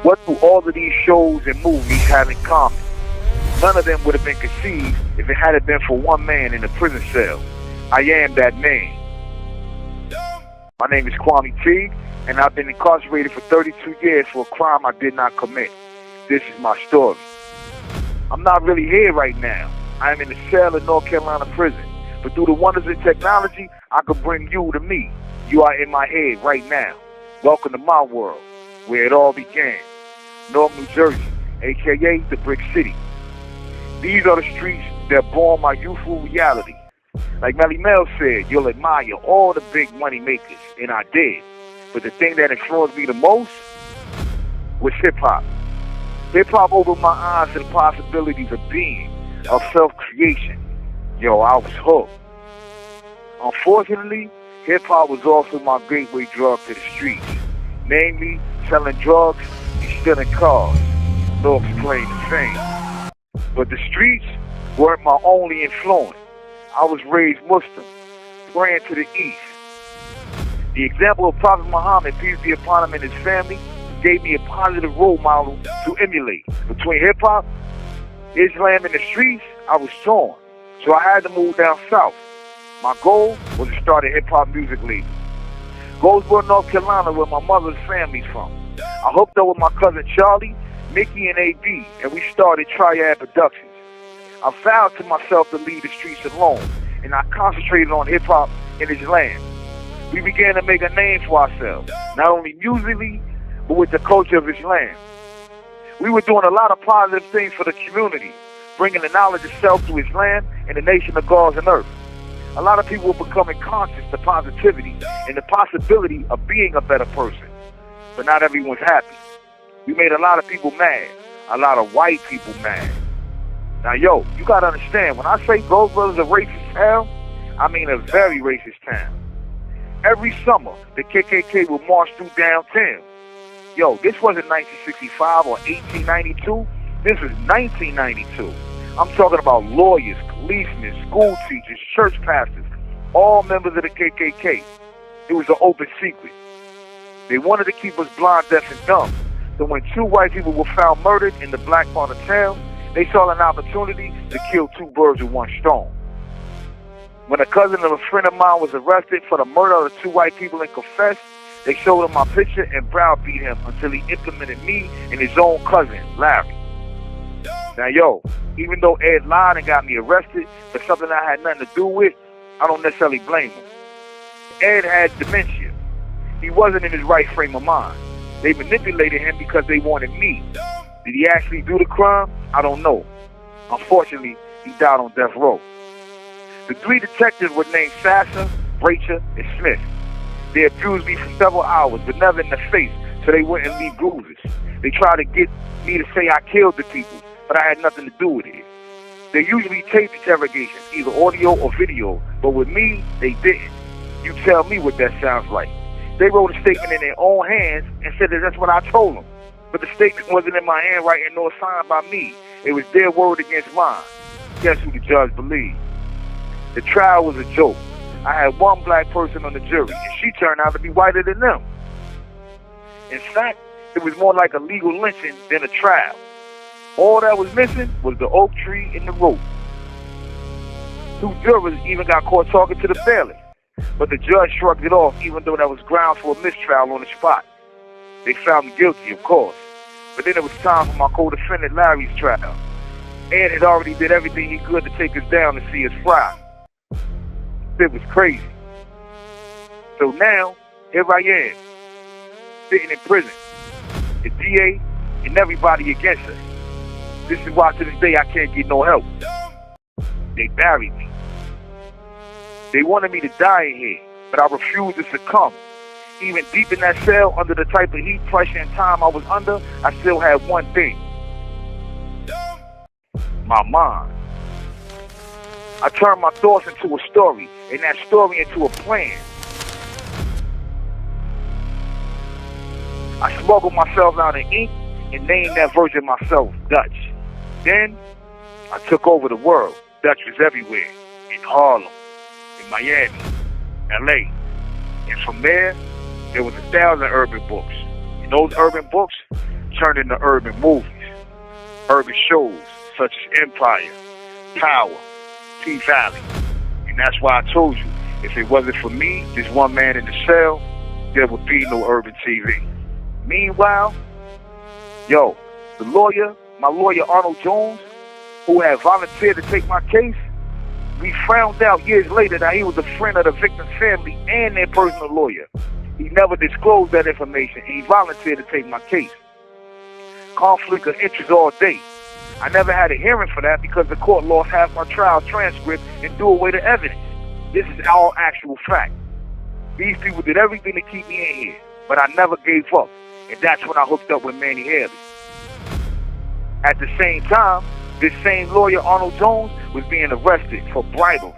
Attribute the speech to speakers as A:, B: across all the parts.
A: What do all of these shows and movies have in common? None of them would have been conceived if it hadn't been for one man in a prison cell. I am that man. My name is Kwame Teague, and I've been incarcerated for 32 years for a crime I did not commit. This is my story. I'm not really here right now. I am in a cell in North Carolina prison. But through the wonders of technology, I can bring you to me. You are in my head right now. Welcome to my world, where it all began. North New Jersey, a.k.a. the Brick City. These are the streets that born my youthful reality. Like Melly Mel said, you'll admire all the big money makers, and I did. But the thing that influenced me the most was hip-hop. Hip-hop opened my eyes to the possibilities of being, of self-creation. Yo, I was hooked. Unfortunately, hip-hop was also my gateway drug to the streets. Namely, selling drugs and stealing cars. No explaining the fame. But the streets weren't my only influence. I was raised Muslim, praying to the east. The example of Prophet Muhammad, peace be upon him, and his family gave me a positive role model to emulate. Between hip-hop, Islam, and the streets, I was torn. So I had to move down south. My goal was to start a hip-hop music label. Goldsboro, North Carolina, where my mother's family's from. I hooked up with my cousin Charlie, Mickey, and A.B., and we started Triad Productions. I vowed to myself to leave the streets alone, and I concentrated on hip-hop in Islam. We began to make a name for ourselves, not only musically, but with the culture of Islam. We were doing a lot of positive things for the community, bringing the knowledge of self to Islam and the nation of gods and earth. A lot of people were becoming conscious to positivity and the possibility of being a better person. But not everyone's happy. We made a lot of people mad, a lot of white people mad. Now, yo, you gotta understand, when I say Goldsboro is a racist town, I mean a very racist town. Every summer, the KKK would march through downtown. Yo, this wasn't 1965 or 1892. This was 1992. I'm talking about lawyers, policemen, school teachers, church pastors, all members of the KKK. It was an open secret. They wanted to keep us blind, deaf, and dumb. So when two white people were found murdered in the black part of town, they saw an opportunity to kill two birds with one stone. When a cousin of a friend of mine was arrested for the murder of the two white people and confessed, they showed him my picture and browbeat him until he implemented me and his own cousin, Larry. Now, yo, even though Ed lied and got me arrested for something I had nothing to do with, I don't necessarily blame him. Ed had dementia. He wasn't in his right frame of mind. They manipulated him because they wanted me. Did he actually do the crime? I don't know. Unfortunately, he died on death row. The three detectives were named Sasser, Bracher, and Smith. They abused me for several hours, but never in the face, so they wouldn't leave bruises. They tried to get me to say I killed the people, but I had nothing to do with it. They usually tape interrogations, either audio or video, but with me, they didn't. You tell me what that sounds like. They wrote a statement in their own hands and said that that's what I told them. But the statement wasn't in my handwriting nor signed by me. It was their word against mine. Guess who the judge believed? The trial was a joke. I had one black person on the jury, and she turned out to be whiter than them. In fact, it was more like a legal lynching than a trial. All that was missing was the oak tree and the rope. Two jurors even got caught talking to the bailiff, but the judge shrugged it off, even though that was grounds for a mistrial on the spot. They found me guilty, of course, but then it was time for my co-defendant Larry's trial. Ed had already did everything he could to take us down to see us fry. It was crazy. So now, here I am, sitting in prison. The DA and everybody against us. This is why to this day I can't get no help. They buried me. They wanted me to die in here, but I refused to succumb. Even deep in that cell, under the type of heat, pressure, and time I was under, I still had one thing. My mind. I turned my thoughts into a story, and that story into a plan. I smuggled myself out in ink and named that version of myself Dutch. Then, I took over the world. Dutch was everywhere. In Harlem, in Miami, L.A. And from there was 1,000 urban books. In those urban books, turned into urban movies, urban shows such as Empire, Power, P-Valley. And that's why I told you, if it wasn't for me, this one man in the cell, there would be no urban TV. Meanwhile, my lawyer Arnold Jones, who had volunteered to take my case, we found out years later that he was a friend of the victim's family and their personal lawyer. He never disclosed that information, and he volunteered to take my case. Conflict of interest all day. I never had a hearing for that because the court lost half my trial transcript and threw away the evidence. This is all actual fact. These people did everything to keep me in here, but I never gave up, and that's when I hooked up with Manny Haley. At the same time, this same lawyer, Arnold Jones, was being arrested for bribery.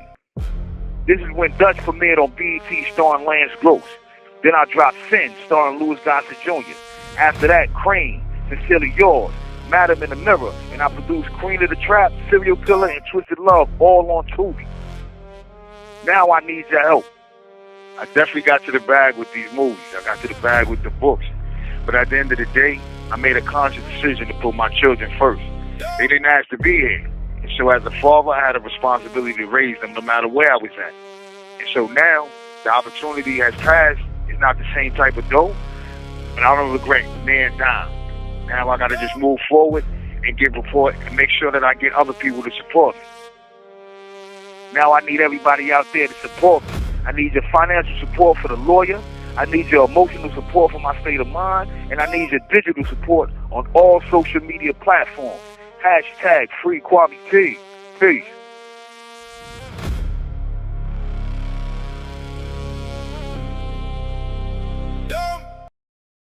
A: This is when Dutch premiered on BET starring Lance Gross. Then I dropped Sin starring Louis Gossett Jr. After that, Crane, Sincerely Yours, Madam in the Mirror, and I produced Queen of the Trap, Serial Killer, and Twisted Love, all on Tubi. Now I need your help. I definitely got to the bag with these movies. I got to the bag with the books. But at the end of the day, I made a conscious decision to put my children first. They didn't ask to be here. And so as a father, I had a responsibility to raise them no matter where I was at. And so now, the opportunity has passed. It's not the same type of dough, but I don't regret the man down. Now I got to just move forward and give report and make sure that I get other people to support me. Now I need everybody out there to support me. I need your financial support for the lawyer. I need your emotional support for my state of mind. And I need your digital support on all social media platforms. #free Kwame Teague. Peace.